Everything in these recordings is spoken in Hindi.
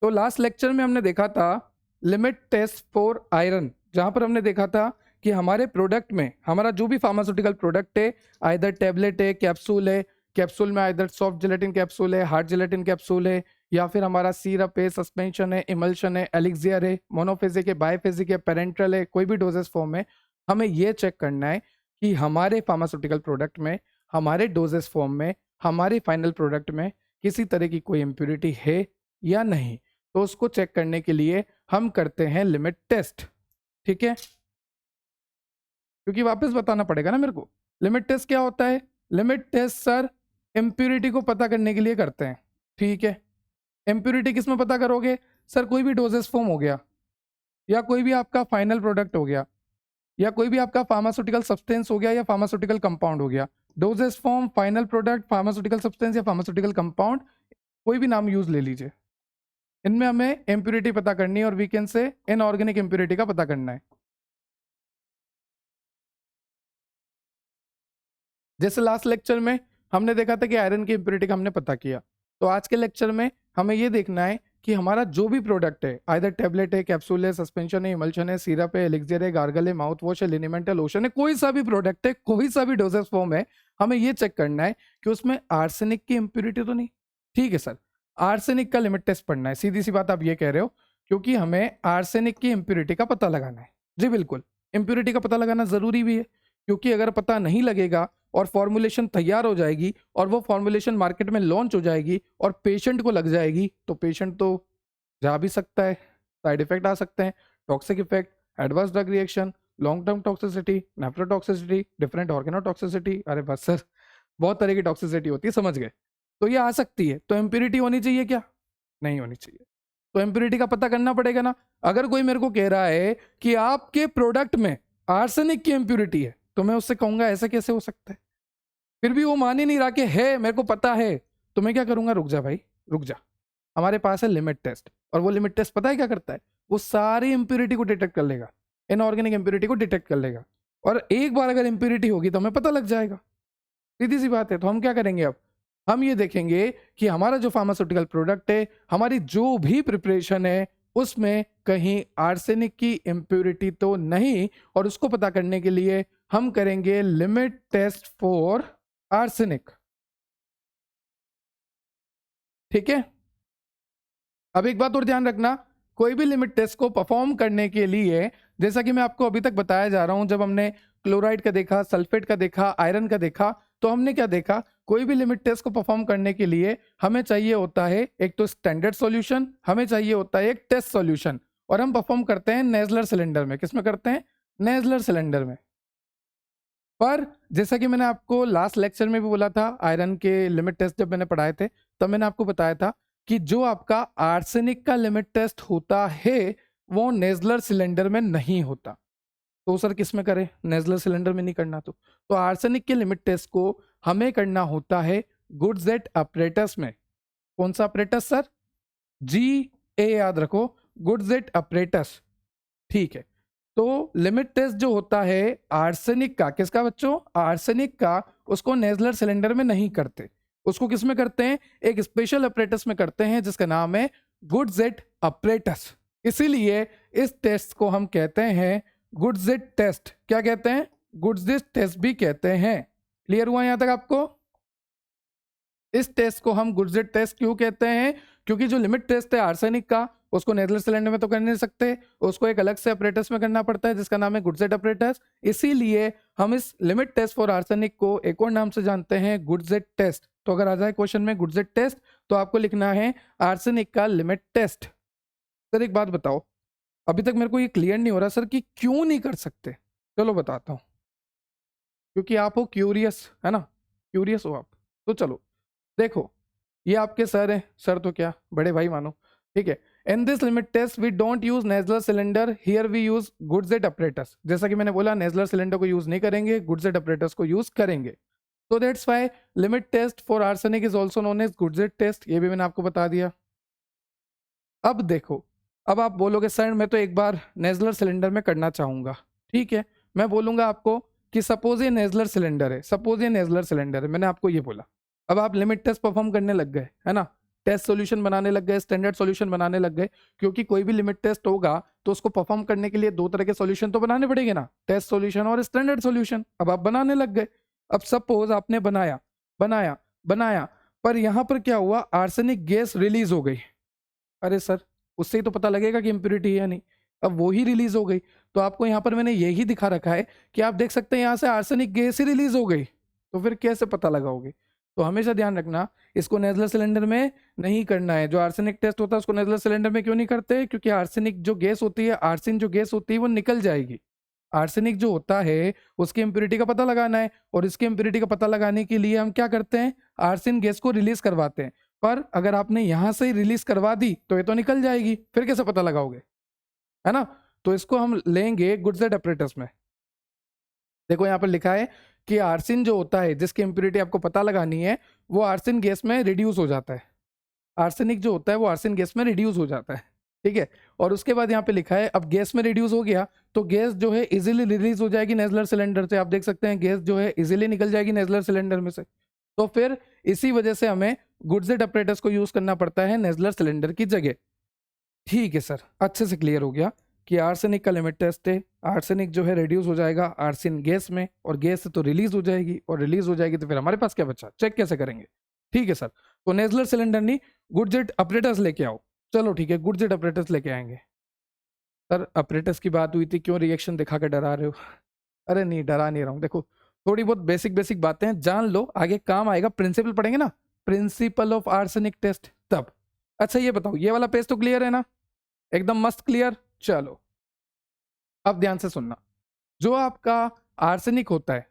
तो लास्ट लेक्चर में हमने देखा था लिमिट टेस्ट फॉर आयरन, जहां पर हमने देखा था कि हमारे प्रोडक्ट में, हमारा जो भी फार्मास्यूटिकल प्रोडक्ट है, आइदर टेबलेट है, कैप्सूल में आइदर सॉफ्ट जेलेटिन कैप्सूल है, हार्ड जेलेटिन कैप्सूल है, या फिर हमारा सीरप है, सस्पेंशन है, इमल्शन है, एलिक्सियर है, मोनोफेजिक है, बायफेजिक है, पेरेंट्रल है, कोई भी डोजेस फॉर्म है, हमें ये चेक करना है कि हमारे फार्मास्यूटिकल प्रोडक्ट में, हमारे डोजेस फॉर्म में, हमारे फाइनल प्रोडक्ट में किसी तरह की कोई इम्प्योरिटी है या नहीं। तो उसको चेक करने के लिए हम करते हैं लिमिट टेस्ट। ठीक है, क्योंकि वापस बताना पड़ेगा ना मेरे को। लिमिट टेस्ट क्या होता है? लिमिट टेस्ट सर इम्प्योरिटी को पता करने के लिए करते हैं। ठीक है, इम्प्योरिटी किस में पता करोगे? सर कोई भी डोजेस फॉर्म हो गया, या कोई भी आपका फाइनल प्रोडक्ट हो गया, या कोई भी आपका फार्मास्यूटिकल सब्सटेंस हो गया, या फार्मास्यूटिकल कंपाउंड हो गया। Doses form, final product, pharmaceutical substance या फार्मास्यूटिकल कंपाउंड, कोई भी नाम यूज ले लीजिए, इनमें हमें इम्प्योरिटी पता करनी है और वीकेंड से इनऑर्गेनिक इम्प्योरिटी का पता करना है। जैसे लास्ट लेक्चर में हमने देखा था कि आयरन की इम्प्योरिटी का हमने पता किया, तो आज के लेक्चर में हमें ये देखना है कि हमारा जो भी प्रोडक्ट है, आइदर टेबलेट है, कैप्सूल है, सस्पेंशन है, इमल्शन है, सिरप है, एलिक्सियर है, गार्गल है, माउथ वॉश है, लिनिमेंट है, लोशन है, कोई सा भी प्रोडक्ट है, कोई सा भी डोजेस फॉर्म है, हमें ये चेक करना है कि उसमें आर्सेनिक की इम्प्योरिटी तो नहीं। ठीक है सर, आर्सेनिक का लिमिट टेस्ट पढ़ना है, सीधी सी बात आप ये कह रहे हो, क्योंकि हमें आर्सेनिक की इम्प्योरिटी का पता लगाना है। जी बिल्कुल, इम्प्योरिटी का पता लगाना जरूरी भी है, क्योंकि अगर पता नहीं लगेगा और फॉर्मुलेशन तैयार हो जाएगी और वो फॉर्मुलेशन मार्केट में लॉन्च हो जाएगी और पेशेंट को लग जाएगी, तो पेशेंट तो जा भी सकता है, साइड इफेक्ट आ सकते हैं, toxic effect, adverse drug reaction, long term toxicity, nephrotoxicity, different organotoxicity, अरे बस सर बहुत तरह की टॉक्सिसिटी होती है, समझ गए। तो ये आ सकती है, तो इम्प्योरिटी होनी चाहिए क्या? नहीं होनी चाहिए। तो इम्प्योरिटी का पता करना पड़ेगा ना। अगर कोई मेरे को कह रहा है कि आपके प्रोडक्ट में आर्सेनिक की इम्प्योरिटी है, तो मैं उससे कहूंगा ऐसे कैसे हो सकता है? फिर भी वो मान ही नहीं रहा कि है, मेरे को पता है, तो मैं क्या करूंगा? रुक जा भाई, रुक जा, हमारे पास है लिमिट टेस्ट, और वो लिमिट टेस्ट पता है क्या करता है? वो सारी इम्प्योरिटी को डिटेक्ट कर लेगा, इनऑर्गेनिक इम्प्योरिटी को डिटेक्ट कर लेगा, और एक बार अगर इम्प्योरिटी होगी तो हमें पता लग जाएगा। सीधी सी बात है। तो हम क्या करेंगे अब? हम ये देखेंगे कि हमारा जो फार्मास्यूटिकल प्रोडक्ट है, हमारी जो भी प्रिपरेशन है, उसमें कहीं आर्सेनिक की इम्प्योरिटी तो नहीं, और उसको पता करने के लिए हम करेंगे लिमिट टेस्ट फॉर आर्सेनिक। ठीक है, अब एक बात और ध्यान रखना, कोई भी लिमिट टेस्ट को परफॉर्म करने के लिए, जैसा कि मैं आपको अभी तक बताया जा रहा हूं, जब हमने क्लोराइड का देखा, सल्फेट का देखा, आयरन का देखा, तो हमने क्या देखा? कोई भी लिमिट टेस्ट को परफॉर्म करने के लिए हमें चाहिए होता है एक तो स्टैंडर्ड सॉल्यूशन, हमें चाहिए होता है एक टेस्ट सॉल्यूशन, और हम परफॉर्म करते हैं नेजलर सिलेंडर में। किसमें करते हैं? नेजलर सिलेंडर में। पर जैसा कि मैंने आपको लास्ट लेक्चर में भी बोला था, आयरन के लिमिट टेस्ट जब मैंने पढ़ाए थे, तब मैंने आपको बताया था कि जो आपका आर्सेनिक का लिमिट टेस्ट होता है, वो नेजलर सिलेंडर में नहीं होता। तो सर किस में करें? नेजलर सिलेंडर में नहीं करना। तो आर्सेनिक के लिमिट टेस्ट को हमें करना होता है गुडजेट अपरेटस में। कौन सा अपरेटस सर? GA याद रखो, गुडजेट अपरेटस। ठीक है, तो लिमिट टेस्ट जो होता है आर्सेनिक का, किसका बच्चों? आर्सेनिक का, उसको नेजलर सिलेंडर में नहीं करते, उसको किस में करते हैं? एक स्पेशल अपरेटस में करते हैं, जिसका नाम है गुडजेट अपरेटस। इसीलिए इस टेस्ट को हम कहते हैं गुडजेट टेस्ट। क्या कहते हैं? गुडजेट टेस्ट भी कहते हैं। क्लियर हुआ यहां तक आपको? इस टेस्ट को हम गुडजेट टेस्ट क्यों कहते हैं? क्योंकि जो लिमिट टेस्ट है आर्सेनिक का, उसको नेजलर सिलेंडर में तो कर नहीं सकते, उसको एक अलग से अपरेटस में करना पड़ता है, जिसका नाम है गुडजेट अपरेटस। इसीलिए हम इस लिमिट टेस्ट फॉर आर्सेनिक को एक और नाम से जानते हैं, गुडजेट टेस्ट। तो अगर आ जाए क्वेश्चन में गुडजेट टेस्ट, तो आपको लिखना है आर्सेनिक का लिमिट टेस्ट। सर एक बात बताओ, अभी तक मेरे को ये क्लियर नहीं हो रहा सर कि क्यों नहीं कर सकते। चलो बताता हूँ, क्योंकि आप हो क्यूरियस, है ना, क्यूरियस हो आप। तो चलो देखो, ये आपके सर हैं, सर तो क्या बड़े भाई मानो। ठीक है, in this limit test we don't use Nessler cylinder, here we use Gutzeit apparatus. जैसा कि मैंने बोला, नेजलर सिलेंडर को यूज नहीं करेंगे, गुडजेट अपरेटस को यूज करेंगे। तो that's why limit test for arsenic is also known as Gutzeit test. ये भी मैंने आपको बता दिया। अब देखो, अब आप बोलोगे सर मैं तो एक बार नेजलर सिलेंडर में करना चाहूंगा। ठीक है, मैं बोलूंगा आपको कि सपोज ये नेजलर सिलेंडर है, सपोज ये नेजलर सिलेंडर है, मैंने आपको ये बोला। अब आप लिमिट टेस्ट परफॉर्म करने लग गए, है ना। टेस्ट सॉल्यूशन बनाने लग गए, स्टैंडर्ड सॉल्यूशन बनाने लग गए, क्योंकि कोई भी लिमिट टेस्ट होगा तो उसको परफॉर्म करने के लिए दो तरह के सॉल्यूशन तो बनाने पड़ेंगे ना, टेस्ट सॉल्यूशन और स्टैंडर्ड सॉल्यूशन। अब आप बनाने लग गए। अब सपोज आपने बनाया बनाया बनाया, पर यहां पर क्या हुआ, आर्सेनिक गैस रिलीज हो गई। अरे सर, उससे ही तो पता लगेगा कि इम्प्योरिटी है या नहीं। अब वो ही रिलीज हो गई, तो आपको यहाँ पर मैंने यही दिखा रखा है कि आप देख सकते हैं यहाँ से आर्सेनिक गैस ही रिलीज हो गई, तो फिर कैसे पता लगाओगे। तो हमेशा ध्यान रखना, इसको नेजलर सिलेंडर में नहीं करना है। जो आर्सेनिक टेस्ट होता है उसको नेजलर सिलेंडर में क्यों नहीं करते, क्योंकि आर्सेनिक जो गैस होती है, आर्सिन जो गैस होती है वो निकल जाएगी। आर्सेनिक जो होता है उसकी इम्प्योरिटी का पता लगाना है, और इसकी इम्प्योरिटी का पता लगाने के लिए हम क्या करते हैं, आर्सिन गैस को रिलीज करवाते हैं। पर अगर आपने यहां से ही रिलीज करवा दी तो ये तो निकल जाएगी, फिर कैसे पता लगाओगे, है ना। तो इसको हम लेंगे गुडजेट अपरेटस में। देखो यहाँ पर लिखा है कि आर्सिन जो होता है जिसकी इम्प्योरिटी आपको पता लगानी है, वो आर्सिन गैस में रिड्यूस हो जाता है। आर्सेनिक जो होता है वो आर्सिन गैस में रिड्यूस हो जाता है, ठीक है। और उसके बाद यहाँ पे लिखा है, अब गैस में रिड्यूस हो गया तो गैस जो है इजीली रिलीज हो जाएगी नेजलर सिलेंडर से। आप देख सकते हैं गैस जो है इजीली निकल जाएगी नेजलर सिलेंडर में से। तो फिर इसी वजह से हमें गुडजेट अपरेटस को यूज करना पड़ता है नेजलर सिलेंडर की जगह। ठीक है सर, अच्छे से क्लियर हो गया कि आर्सेनिक का लिमिट टेस्ट है। आर्सेनिक जो है रिड्यूस हो जाएगा आर्सिन गैस में, और गैस से तो रिलीज हो जाएगी, और रिलीज हो जाएगी तो फिर हमारे पास क्या बचा, चेक कैसे करेंगे। ठीक है सर, तो नेजलर सिलेंडर नहीं, गुडजेट अपरेटस लेके आओ। चलो ठीक है, गुडजेट अपरेटस लेके आएंगे। सर अपरेटस की बात हुई थी, क्यों रिएक्शन दिखा कर डरा रहे हो। अरे नहीं, डरा नहीं रहा हूँ। देखो थोड़ी बहुत बेसिक बेसिक बातें हैं, जान लो, आगे काम आएगा। प्रिंसिपल पढ़ेंगे ना, प्रिंसिपल ऑफ आर्सेनिक टेस्ट, तब। अच्छा ये बताओ, ये वाला पेज तो क्लियर है ना, एकदम मस्त क्लियर। चलो अब ध्यान से सुनना, जो आपका आर्सेनिक होता है,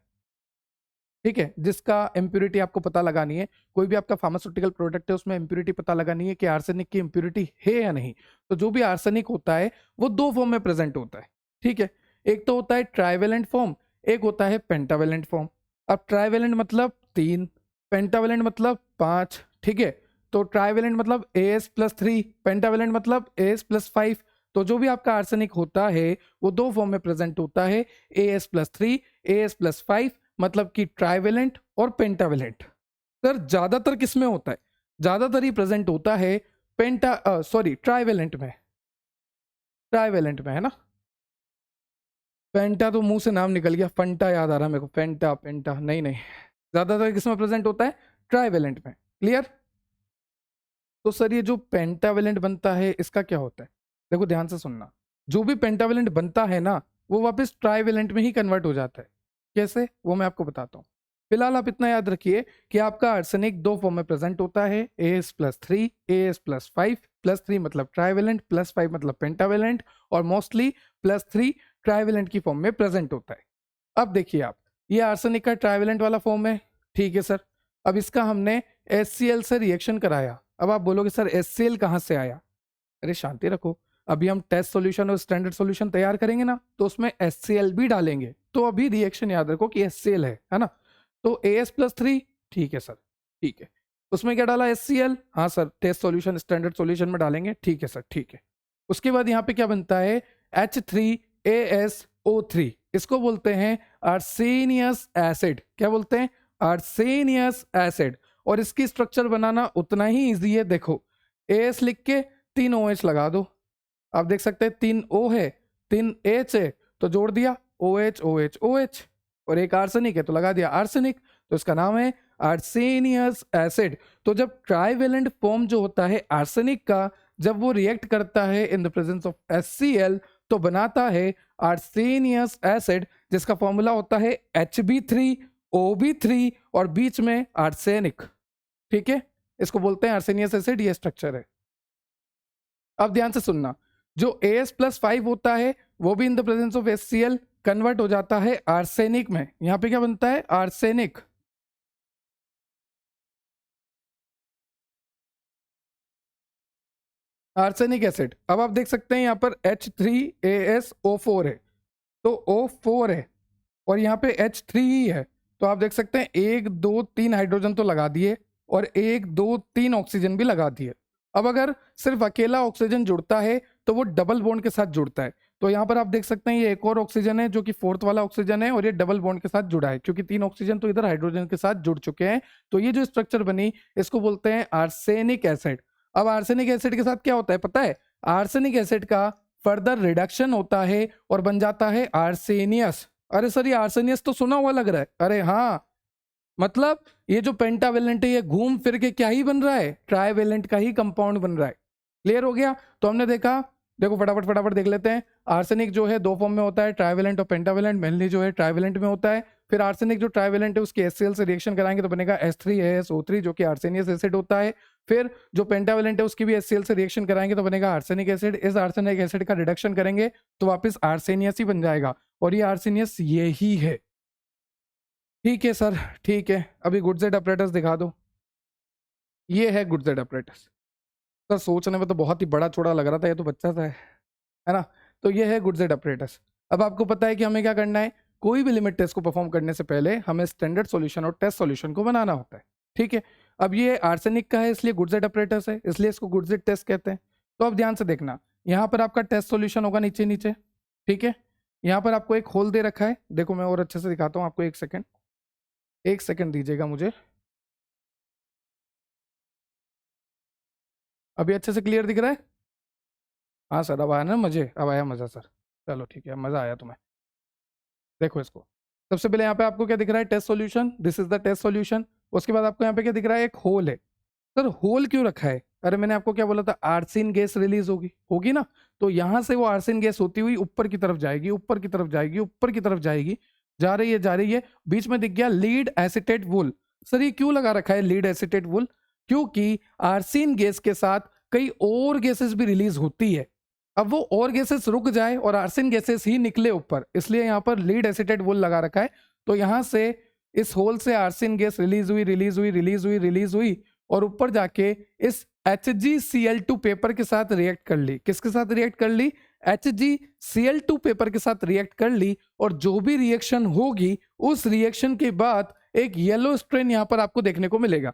ठीक है, जिसका इम्प्योरिटी आपको पता लगानी है, कोई भी आपका फार्मास्यूटिकल प्रोडक्ट है उसमें इम्प्योरिटी पता लगानी है कि आर्सेनिक की इम्प्योरिटी है या नहीं। तो जो भी आर्सेनिक होता है वो दो फॉर्म में प्रेजेंट होता है, ठीक है। एक तो होता है ट्राइवेलेंट फॉर्म, एक होता है पेंटावेलेंट फॉर्म। अब ट्राइवेलेंट मतलब 3, पेंटावेलेंट मतलब 5, ठीक है। तो ट्राइवेलेंट मतलब As+3, पेंटावेलेंट मतलब As+5। तो जो भी आपका आर्सेनिक होता है वो दो फॉर्म में प्रेजेंट होता है, As+3, As+5, मतलब कि ट्राइवेलेंट और पेंटावेलेंट। सर ज्यादातर किस में होता है, ज्यादातर ही प्रेजेंट होता है ट्राइवेलेंट में, ट्राइवेलेंट में, है ना। पेंटा तो मुंह से नाम निकल गया, फंटा याद आ रहा मेरे को, पेंटा पेंटा नहीं नहीं, ज्यादातर किस में प्रेजेंट होता है, ट्राइवेलेंट में। क्लियर। तो सर ये जो पेंटावेलेंट बनता है इसका क्या होता है, देखो ध्यान से सुनना, जो भी पेंटावेलेंट बनता है ना वो वापस ट्राइवेलेंट में ही कन्वर्ट हो जाता है। कैसे, वो मैं आपको बताता हूँ। फिलहाल आप इतना याद रखिए कि आपका आर्सेनिक दो फॉर्म में प्रेजेंट होता है, As+3, As+5। +3 मतलब ट्राइवेलेंट, +5 मतलब पेंटावेलेंट, और मोस्टली +3 ट्राइवेलेंट की फॉर्म में प्रेजेंट होता है। अब देखिए आप, ये आर्सेनिक का ट्राइवेलेंट वाला फॉर्म है, ठीक है सर। अब इसका हमने HCl से रिएक्शन कराया। अब आप बोलोगे सर HCl कहाँ से आया, अरे शांति रखो, अभी हम टेस्ट सॉल्यूशन और स्टैंडर्ड सॉल्यूशन तैयार करेंगे ना, तो उसमें HCl भी डालेंगे। तो अभी रिएक्शन याद रखो कि HCl है ना। तो As+3, ठीक है सर, ठीक है। उसमें क्या डाला, HCl, हाँ sir, test solution standard solution में डालेंगे, ठीक है सर, ठीक है। उसके बाद यहाँ पे क्या बनता है, H3AsO3, इसको बोलते हैं आर्सेनियस एसिड। क्या बोलते हैं, आर्सेनियस एसिड। और इसकी स्ट्रक्चर बनाना उतना ही इजी है, देखो AS लिख के 3 OH लगा दो। आप देख सकते हैं 3 O है, 3 H है, तो जोड़ दिया OH OH OH, और एक आर्सेनिक है तो लगा दिया आर्सेनिक, तो इसका नाम है आर्सेनियस एसिड। तो जब ट्राइवेलेंट फॉर्म जो होता है आर्सेनिक का, जब वो रिएक्ट करता है in the presence of HCl तो बनाता है आर्सेनियस एसिड, जिसका फॉर्मूला होता है Hb3OB3 और बीच में आर्सेनिक, ठीक है। इसको बोलते हैं आर्सेनियस एसिड, ये स्ट्रक्चर है। अब ध्यान से सुनना, जो As+5 होता है वो भी in the presence of HCl convert हो जाता है आर्सेनिक में। यहां पे क्या बनता है, आर्सेनिक। Arsenic acid. अब आप देख सकते हैं यहाँ पर H3AsO4 है, तो O4 है, और यहाँ पे H3 ही है। तो आप देख सकते हैं 1 2 3 हाइड्रोजन तो लगा दिए, और 1 2 3 ऑक्सीजन भी लगा दिए। अब अगर सिर्फ अकेला ऑक्सीजन जुड़ता है तो वो डबल बॉन्ड के साथ जुड़ता है, तो यहाँ पर आप देख सकते हैं ये एक और ऑक्सीजन है जो कि फोर्थ वाला ऑक्सीजन है और ये डबल बॉन्ड के साथ जुड़ा है, क्योंकि 3 ऑक्सीजन तो इधर हाइड्रोजन के साथ जुड़ चुके हैं। तो ये जो स्ट्रक्चर बनी इसको बोलते हैं आर्सेनिक एसिड। अब आर्सेनिक एसिड के साथ क्या होता है पता है? आर्सेनिक एसिड का फर्दर रिडक्शन होता है और बन जाता है आर्सेनियस। अरे सर ये आर्सेनियस तो सुना हुआ लग रहा है। अरे हाँ, मतलब ये जो पेंटावेलेंट है ये घूम फिर के क्या ही बन रहा है? ट्राइवेलेंट का ही कंपाउंड बन रहा है। क्लियर हो गया? तो हमने देखा, देखो फटाफट फटाफट देख लेते हैं। आर्सेनिक जो है 2 फॉर्म में होता है, ट्राइवेलेंट और पेंटावेलेंट। मेनली जो है ट्राइवेलेंट में होता है। फिर आर्सेनिक जो ट्राइवेलेंट है उसके HCl से रिएक्शन कराएंगे तो बनेगा H3AsO3 जो कि आर्सेनियस एसिड होता है। फिर जो पेंटावेलेंट है उसकी भी HCl से रिएक्शन कराएंगे तो बनेगा आर्सेनिक एसिड। इस आर्सेनिक एसिड का रिडक्शन करेंगे तो वापस आर्सेनियस ही बन जाएगा, और ये आर्सेनियस ये ही है। ठीक है सर, ठीक है। अभी गुड सेट अपरेटस दिखा दो। ये है गुड सेट अपरेटस। सर सोचने में तो बहुत ही बड़ा चौड़ा लग रहा था, ये तो बच्चा सा है ना? तो ये है गुड सेट अपरेटस। अब आपको पता है कि हमें क्या करना है? कोई भी लिमिट टेस्ट को परफॉर्म करने से पहले हमें स्टैंडर्ड सॉल्यूशन और टेस्ट सॉल्यूशन को बनाना होता है। ठीक है, अब ये आर्सेनिक का है इसलिए गुड सेट अपरेटस है, इसलिए इसको गुड सेट टेस्ट कहते हैं। तो अब ध्यान से देखना, यहाँ पर आपका टेस्ट सॉल्यूशन होगा नीचे नीचे। ठीक है, यहाँ पर आपको एक होल दे रखा है। देखो मैं और अच्छे से दिखाता हूँ आपको, एक सेकेंड दीजिएगा मुझे। अभी अच्छे से क्लियर दिख रहा है? हाँ सर, अब आया ना मजे? अब आया मज़ा सर। चलो ठीक है, मज़ा आया तुम्हें। देखो इसको, सबसे पहले यहाँ पे आपको क्या दिख रहा है? Test solution. This is the test solution. उसके बाद आपको यहाँ पे क्या दिख रहा है? एक होल है। सर होल क्यों रखा है? अरे मैंने आपको क्या बोला था? आर्सिन गैस रिलीज होगी, होगी ना? तो यहाँ से वो आर्सिन गैस होती हुई ऊपर की तरफ जाएगी, ऊपर की तरफ जाएगी, ऊपर की तरफ जाएगी, जा रही है जा रही है। बीच में दिख गया लीड एसिटेट वुल। सर ये क्यों लगा रखा है लीड एसिटेट वुल? क्योंकि आर्सिन गैस के साथ कई और गैसेस भी रिलीज होती है। अब वो और गैसेस रुक जाए और आर्सिन गैसेस ही निकले ऊपर, इसलिए यहाँ पर लीड एसिटेट वुल लगा रखा है। तो यहाँ से इस होल से आर्सिन गैस रिलीज हुई, रिलीज हुई, रिलीज हुई, रिलीज हुई, और ऊपर जाके इस HgCl2 पेपर के साथ रिएक्ट कर ली। किसके साथ रिएक्ट कर ली? HgCl2 पेपर के साथ रिएक्ट कर ली। और जो भी रिएक्शन होगी उस रिएक्शन के बाद एक येलो स्ट्रेन यहाँ पर आपको देखने को मिलेगा।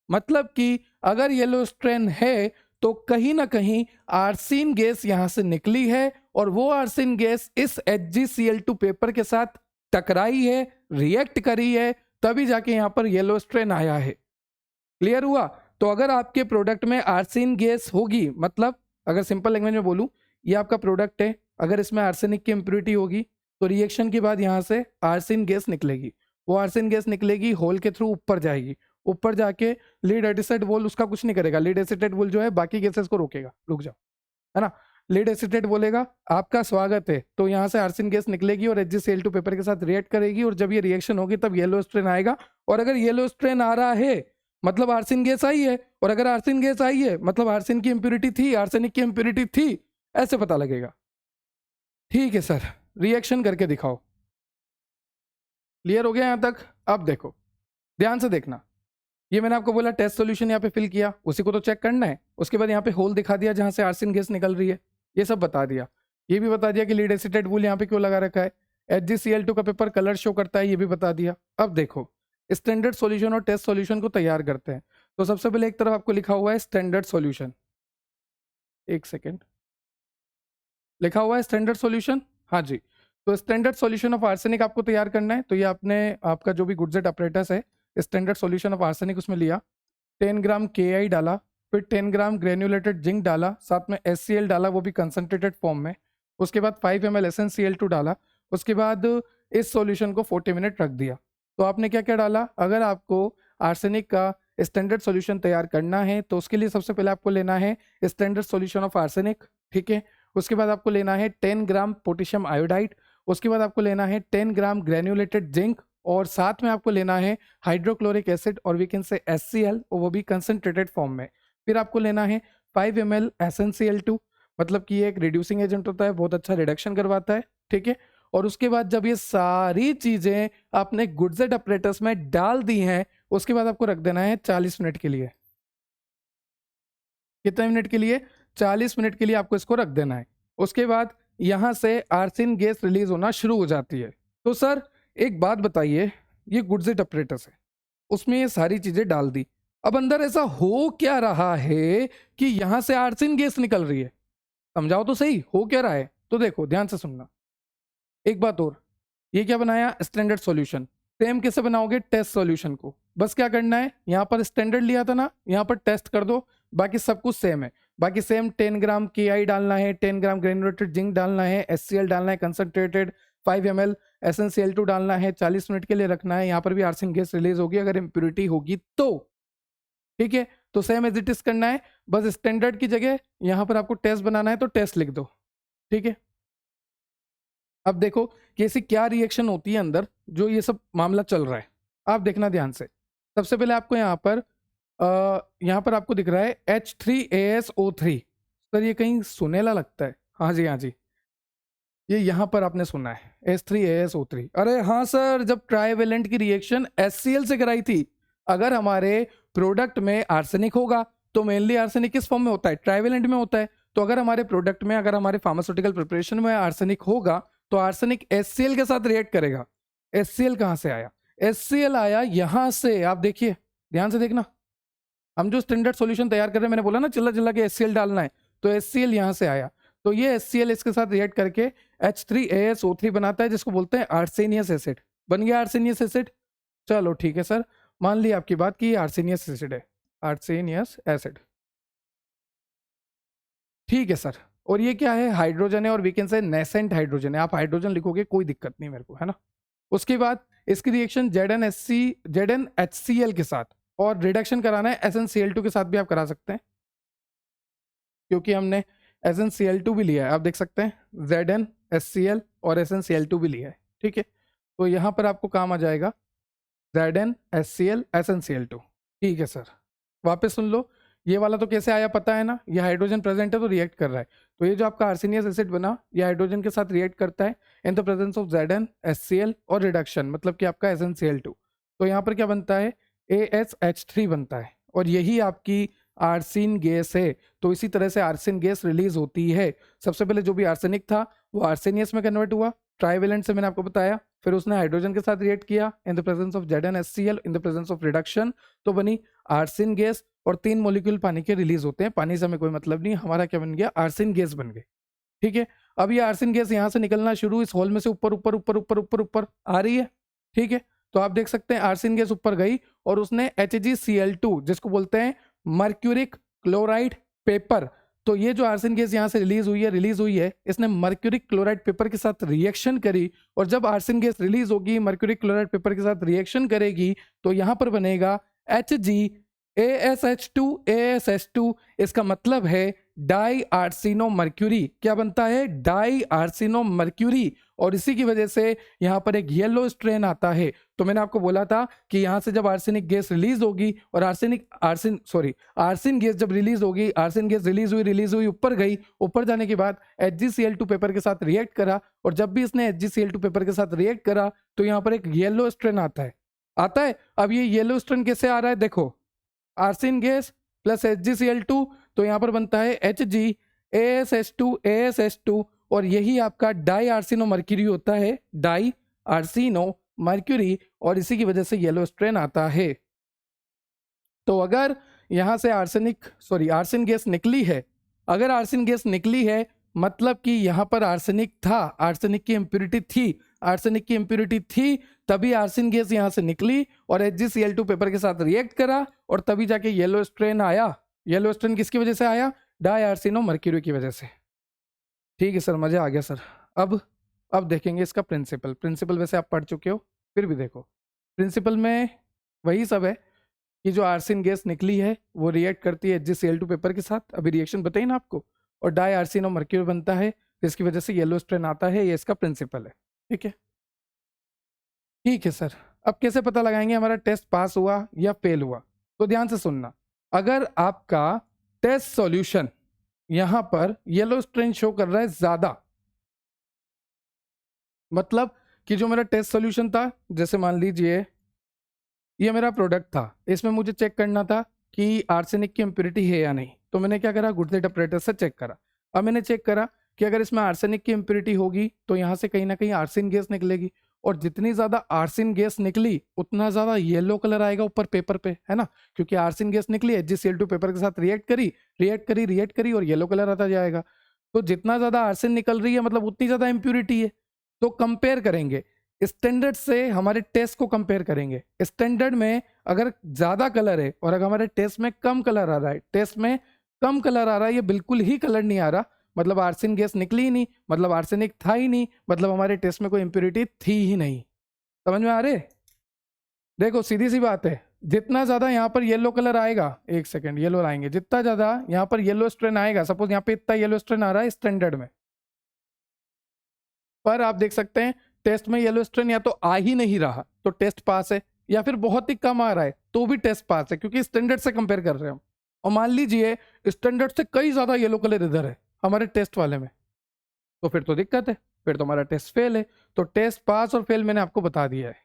मतलब कि अगर येलो स्ट्रेन है तो कहीं ना कहीं आर्सिन गैस यहां से निकली है, और वो आर्सिन गैस इस HgCl2 पेपर के साथ टकराई है, रिएक्ट करी है, तभी जाके यहां पर येलो स्ट्रेन आया है। क्लियर हुआ? तो अगर आपके प्रोडक्ट में आर्सिन गैस होगी, मतलब अगर सिंपल लैंग्वेज में बोलूं, ये आपका प्रोडक्ट है, अगर इसमें आर्सेनिक की इंप्योरिटी होगी तो रिएक्शन के बाद यहां से आर्सिन गैस निकलेगी। वो आर्सिन गैस निकलेगी, होल के थ्रू ऊपर जाएगी, ऊपर जाके लीड एसिटेट वोल उसका कुछ नहीं करेगा। लीड एसिटेट वोल जो है बाकी गैसेस को रोकेगा, रुक जाओ, है ना? लीड एसिटेट बोलेगा आपका स्वागत है, तो यहाँ से आर्सिन गैस निकलेगी और HgCl2 पेपर के साथ रिएक्ट करेगी, और जब ये रिएक्शन होगी तब येलो स्ट्रेन आएगा। और अगर येलो स्ट्रेन आ रहा है मतलब आर्सिन गैस आई है, और अगर आर्सिन गैस आई है मतलब आर्सिन की इंप्योरिटी थी, आर्सेनिक की इंप्योरिटी थी, ऐसे पता लगेगा। ठीक है सर, रिएक्शन करके दिखाओ। क्लियर हो गया यहां तक? अब देखो, ध्यान से देखना, ये मैंने आपको बोला टेस्ट सॉल्यूशन यहाँ पे फिल किया, उसी को तो चेक करना है। उसके बाद यहाँ पे होल दिखा दिया जहां से आर्सिन गैस निकल रही है, ये सब बता दिया। ये भी बता दिया कि लीड एसिटेट वूल यहाँ पे क्यों लगा रखा है, HgCl2 का पेपर कलर शो करता है, ये भी बता दिया। अब देखो स्टैंडर्ड सॉल्यूशन और टेस्ट सॉल्यूशन को तैयार करते हैं। तो सबसे पहले एक तरफ आपको लिखा हुआ है स्टैंडर्ड सॉल्यूशन, एक सेकेंड, लिखा हुआ है स्टैंडर्ड सॉल्यूशन। हाँ जी, तो स्टैंडर्ड सॉल्यूशन ऑफ आर्सेनिक आपको तैयार करना है। तो ये आपने आपका जो भी गुड सेट अपरेटस है, स्टैंडर्ड सॉल्यूशन ऑफ आर्सेनिक उसमें लिया, 10 ग्राम KI डाला, फिर 10 ग्राम ग्रेन्युलेटेड जिंक डाला, साथ में HCl डाला, वो भी कंसनट्रेटेड फॉर्म में। उसके बाद 5 ml SnCl2 डाला। उसके बाद इस सॉल्यूशन को 40 मिनट रख दिया। तो आपने क्या क्या डाला? अगर आपको आर्सेनिक का स्टैंडर्ड सॉल्यूशन तैयार करना है तो उसके लिए सबसे पहले आपको लेना है स्टैंडर्ड सॉल्यूशन ऑफ आर्सेनिक, ठीक है। उसके बाद आपको लेना है 10 ग्राम पोटेशियम आयोडाइड। उसके बाद आपको लेना है 10 ग्राम ग्रेन्युलेटेड जिंक, और साथ में आपको लेना है हाइड्रोक्लोरिक एसिड, और वी कैन से HCl, और वो भी कंसनट्रेटेड फॉर्म में। फिर आपको लेना है 5 ml SnCl2, मतलब कि ये एक रिड्यूसिंग एजेंट होता है, बहुत अच्छा रिडक्शन करवाता है, ठीक है। और उसके बाद जब ये सारी चीजें आपने गुड सेट अपरेटस में डाल दी हैं, उसके बाद आपको रख देना है 40 मिनट के लिए। कितने मिनट के लिए? 40 मिनट के लिए आपको इसको रख देना है। उसके बाद यहां से आर्सिन गैस रिलीज होना शुरू हो जाती है। तो सर एक बात बताइए, ये गुड सेट अपरेटस है, उसमें ये सारी चीजें डाल दी, अब अंदर ऐसा हो क्या रहा है कि यहां से आर्सिन गैस निकल रही है? समझाओ तो सही, हो क्या रहा है? तो देखो ध्यान से सुनना, एक बात और, ये क्या बनाया, स्टैंडर्ड सॉल्यूशन। सेम कैसे बनाओगे, टेस्ट सॉल्यूशन को, बस क्या करना है, यहाँ पर स्टैंडर्ड लिया था ना, यहाँ पर टेस्ट कर दो, बाकी सब कुछ सेम है। बाकी सेम 10 ग्राम KI डालना है, 10 ग्राम ग्रेनुलेटेड जिंक डालना है, HCl डालना है कंसंट्रेटेड, 5 ml SnCl2 डालना है, 40 मिनट के लिए रखना है। यहाँ पर भी आर्सेन गैस रिलीज होगी अगर इम्प्योरिटी होगी तो, ठीक है। तो सेम एज इट इज करना है, बस स्टैंडर्ड की जगह यहाँ पर आपको टेस्ट बनाना है तो टेस्ट लिख दो, ठीक है। अब देखो कि ऐसी क्या रिएक्शन होती है अंदर जो ये सब मामला चल रहा है, आप देखना ध्यान से। सबसे पहले आपको यहाँ पर आपको दिख रहा है H3ASO3। सर ये कहीं सुनेला लगता है, हाँ जी हाँ जी, ये यहाँ पर आपने सुना है H3ASO3। अरे हाँ सर, जब ट्राइवेलेंट की रिएक्शन HCl से कराई थी, अगर हमारे प्रोडक्ट में आर्सेनिक होगा तो मेनली आर्सेनिक किस फॉर्म में होता है, ट्राइवेलेंट में होता है। तो अगर हमारे प्रोडक्ट में, अगर हमारे फार्मास्यूटिकल प्रिपरेशन में आर्सेनिक होगा तो आर्सेनिक HCl के साथ रिएक्ट करेगा। HCl कहाँ से आया, HCl आया यहाँ से, आप देखिए ध्यान से देखना। हम जो स्टैंडर्ड सॉल्यूशन तैयार कर रहे हैं, मैंने बोला ना चिल्ला चिल्ला के HCl डालना है, तो HCl यहाँ से आया। तो ये HCl इसके साथ रिएक्ट करके H3ASO3 बनाता है, जिसको बोलते हैं आर्सेनियस एसिड। बन गया आर्सेनियस एसिड। चलो ठीक है सर, मान ली आपकी बात कि आर्सेनियस एसिड है, आर्सेनियस एसिड, ठीक है सर। और ये क्या है, हाइड्रोजन है, और we can say nascent hydrogen है। आप हाइड्रोजन लिखोगे कोई दिक्कत नहीं मेरे को, है ना। उसके बाद इसकी रिएक्शन ZnHCl के साथ, और रिडक्शन कराना है SnCl2 के साथ भी आप करा सकते हैं, क्योंकि हमने SnCl2 भी लिया है। आप देख सकते हैं ZnHCl और SnCl2 भी लिया है, ठीक है। तो यहाँ पर आपको काम आ जाएगा ZnHCl SnCl2, ठीक है सर। वापस सुन लो, ये वाला तो कैसे आया पता है ना, ये हाइड्रोजन प्रेजेंट है तो रिएक्ट कर रहा है। तो ये जो आपका आर्सेनियस एसिड बना, ये हाइड्रोजन के साथ रिएक्ट करता है in the presence of ZnHCl और रिडक्शन, मतलब कि आपका SnCl2। तो यहाँ पर क्या बनता है, ASH3 बनता है, और यही आपकी आर्सेन गैस है। तो इसी तरह से आर्सेन गैस रिलीज होती है। सबसे पहले जो भी आर्सेनिक था वो आर्सेनियस में कन्वर्ट हुआ, ट्राइवेलेंट से मैंने आपको बताया, फिर उसने हाइड्रोजन के साथ रिएक्ट किया in the presence of ZnHCl in the presence of reduction, तो बनी आर्सेन गैस, और 3 मॉलिक्यूल पानी के रिलीज होते हैं। पानी से हमें कोई मतलब नहीं, हमारा क्या बन गया, आर्सेन गैस बन गई, ठीक है। अब ये आर्सेन गैस यहाँ से निकलना शुरू, इस होल में से ऊपर ऊपर ऊपर ऊपर ऊपर ऊपर आ रही है, ठीक है। तो आप देख सकते हैं आर्सेन गैस ऊपर गई और उसने HgCl2, जिसको बोलते हैं मर्क्यूरिक क्लोराइड पेपर, तो ये जो आर्सेन गैस यहाँ से रिलीज हुई है, इसने मर्क्यूरिक क्लोराइड पेपर के साथ रिएक्शन करी, और जब आर्सेन गैस रिलीज होगी, मर्क्यूरिक क्लोराइड पेपर के साथ रिएक्शन करेगी, तो यहाँ पर बनेगा HgASH2, इसका मतलब है डाई आर्सिनो मर्क्यूरी। क्या बनता है, डाई आर्सिनो मर्क्यूरी, और इसी की वजह से यहाँ पर एक येलो स्ट्रेन आता है। तो मैंने आपको बोला था कि यहाँ से जब आर्सेनिक गैस रिलीज होगी, और आर्सेन गैस जब रिलीज होगी, आर्सेन गैस रिलीज हुई ऊपर गई, ऊपर जाने के बाद HgCl2 पेपर के साथ रिएक्ट करा, और जब भी इसने HgCl2 पेपर के साथ रिएक्ट करा तो यहाँ पर एक येलो स्ट्रेन आता है। अब ये येलो स्ट्रेन कैसे आ रहा है, देखो, आर्सेन गैस प्लस HgCl2, तो यहाँ पर बनता है HgASH2, और यही आपका डाई आर्सिनो मर्क्यूरी होता है, डाई आर्सिनो मर्क्यूरी, और इसी की वजह से येलो स्ट्रेन आता है। तो अगर यहाँ से आर्सेन गैस निकली है, अगर आर्सेन गैस निकली है, मतलब कि यहाँ पर आर्सेनिक था, आर्सेनिक की इम्प्यूरिटी थी, तभी आर्सेन गैस यहाँ से निकली और HgCl2 पेपर के साथ रिएक्ट करा, और तभी जाके येलो स्ट्रेन आया। येलो स्ट्रेन किसकी वजह से आया, डाई आर्सिनो मर्क्यूरी की वजह से, ठीक है सर, मजा आ गया सर। अब देखेंगे इसका प्रिंसिपल वैसे आप पढ़ चुके हो, फिर भी देखो, प्रिंसिपल में वही सब है कि जो आर्सेन गैस निकली है वो रिएक्ट करती है HgCl2 पेपर के साथ, अभी रिएक्शन बताई ना आपको, और डाई आर्सिनो मर्क्यूरी बनता है, जिसकी वजह से येलो स्ट्रेन आता है। ये इसका प्रिंसिपल है, ठीक है सर। अब कैसे पता लगाएंगे हमारा टेस्ट पास हुआ या फेल हुआ, तो ध्यान से सुनना। अगर आपका टेस्ट सॉल्यूशन यहां पर येलो स्ट्रेन शो कर रहा है ज्यादा, मतलब कि जो मेरा टेस्ट सॉल्यूशन था, जैसे मान लीजिए ये मेरा प्रोडक्ट था, इसमें मुझे चेक करना था कि आर्सेनिक की इम्प्योरिटी है या नहीं, तो मैंने क्या करा, गुडसेट ऑपरेटर से चेक करा। अब मैंने चेक करा कि अगर इसमें आर्सेनिक की इम्प्योरिटी होगी तो यहाँ से कहीं ना कहीं आर्सेन गैस निकलेगी, और जितनी ज्यादा आर्सेन गैस निकली उतना ज्यादा येलो कलर आएगा ऊपर पेपर पे, है ना, क्योंकि आर्सेन गैस निकली, HgCl2 पेपर के साथ रिएक्ट करी और येलो कलर आता जाएगा। तो जितना ज़्यादा आर्सेन निकल रही है मतलब उतनी ज़्यादा इम्प्यूरिटी है। तो कंपेयर करेंगे स्टैंडर्ड से, हमारे टेस्ट को कंपेयर करेंगे। स्टैंडर्ड में अगर ज़्यादा कलर है और अगर हमारे टेस्ट में कम कलर आ रहा है, टेस्ट में कम कलर आ रहा है, ये बिल्कुल ही कलर नहीं आ रहा, मतलब आर्सेन गैस निकली ही नहीं, मतलब आर्सेनिक था ही नहीं, मतलब हमारे टेस्ट में कोई इम्प्यूरिटी थी ही नहीं। समझ में आ रहे? देखो सीधी सी बात है, जितना ज्यादा यहाँ पर येलो कलर आएगा, एक सेकंड येलो लाएंगे, जितना ज्यादा यहाँ पर येलो स्ट्रेन आएगा, सपोज यहाँ पे इतना येलो स्ट्रेन आ रहा है स्टैंडर्ड में, पर आप देख सकते हैं टेस्ट में येलो स्ट्रेन या तो आ ही नहीं रहा तो टेस्ट पास है, या फिर बहुत ही कम आ रहा है तो भी टेस्ट पास है, क्योंकि स्टैंडर्ड से कंपेयर कर रहे हैं हम। और मान लीजिए स्टैंडर्ड से कई ज्यादा येलो कलर इधर है हमारे टेस्ट वाले में, तो फिर तो दिक्कत है, फिर तो हमारा टेस्ट फेल है। तो टेस्ट पास और फेल मैंने आपको बता दिया है।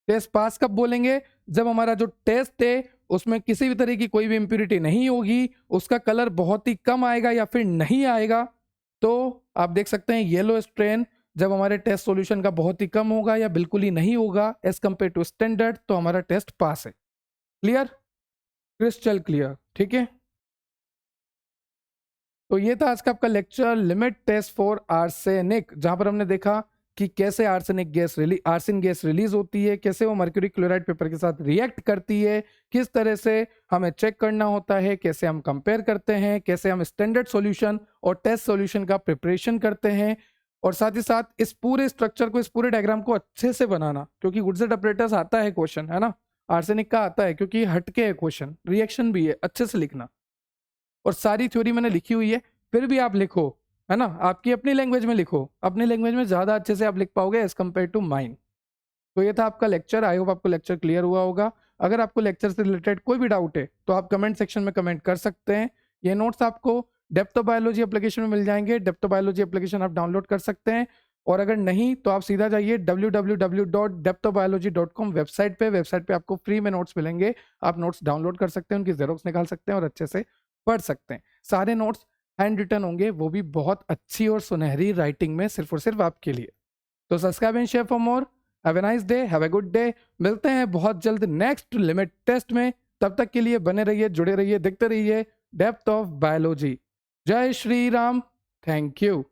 टेस्ट पास कब बोलेंगे? जब हमारा जो टेस्ट है उसमें किसी भी तरह की कोई भी इंप्यूरिटी नहीं होगी, उसका कलर बहुत ही कम आएगा या फिर नहीं आएगा। तो आप देख सकते हैं येलो स्ट्रेन जब हमारे टेस्ट सॉल्यूशन का बहुत ही कम होगा या बिल्कुल ही नहीं होगा एज कंपेयर टू स्टैंडर्ड, तो हमारा टेस्ट पास है। क्लियर? क्रिस्टल क्लियर, ठीक है। तो ये था आज का आपका lecture limit test for arsenic, जहां पर हमने देखा कि कैसे आर्सेन गैस रिलीज होती है, कैसे वो मर्क्यूरी क्लोराइड पेपर के साथ रिएक्ट करती है, किस तरह से हमें चेक करना होता है, कैसे हम कंपेयर करते हैं, कैसे हम स्टैंडर्ड सॉल्यूशन और टेस्ट सॉल्यूशन का प्रिपरेशन करते हैं, और साथ ही साथ इस पूरे स्ट्रक्चर को, इस पूरे डायग्राम को अच्छे से बनाना, क्योंकि गुड्स ऑपरेटर्स आता है क्वेश्चन, है ना, आर्सेनिक का आता है क्योंकि हटके है क्वेश्चन, रिएक्शन भी है, अच्छे से लिखना। और सारी थ्योरी मैंने लिखी हुई है, फिर भी आप लिखो, है ना, आपकी अपनी लैंग्वेज में लिखो, अपनी लैंग्वेज में ज़्यादा अच्छे से आप लिख पाओगे एज कम्पेयर टू माइन। तो ये था आपका लेक्चर, आई होप आपको लेक्चर क्लियर हुआ होगा। अगर आपको लेक्चर से रिलेटेड कोई भी डाउट है तो आप कमेंट सेक्शन में कमेंट कर सकते हैं। ये नोट्स आपको डेप्थ ऑफ बायोलॉजी एप्लीकेशन में मिल जाएंगे, डेप्थ ऑफ बायोलॉजी एप्लीकेशन आप डाउनलोड कर सकते हैं। और अगर नहीं तो आप सीधा जाइए www.depthofbiology.com वेबसाइट पे आपको फ्री में नोट्स मिलेंगे, आप नोट्स डाउनलोड कर सकते हैं, उनकी जेरोक्स निकाल सकते हैं और अच्छे से पढ़ सकते हैं। सारे नोट्स हैंड रिटन होंगे, वो भी बहुत अच्छी और सुनहरी राइटिंग में, सिर्फ और सिर्फ आपके लिए। तो subscribe and share for more. Have a nice day, have a good day. मिलते हैं बहुत जल्द नेक्स्ट लिमिट टेस्ट में, तब तक के लिए बने रहिए, जुड़े रहिए, देखते रहिए डेप्थ ऑफ बायोलॉजी। जय श्री राम, थैंक यू।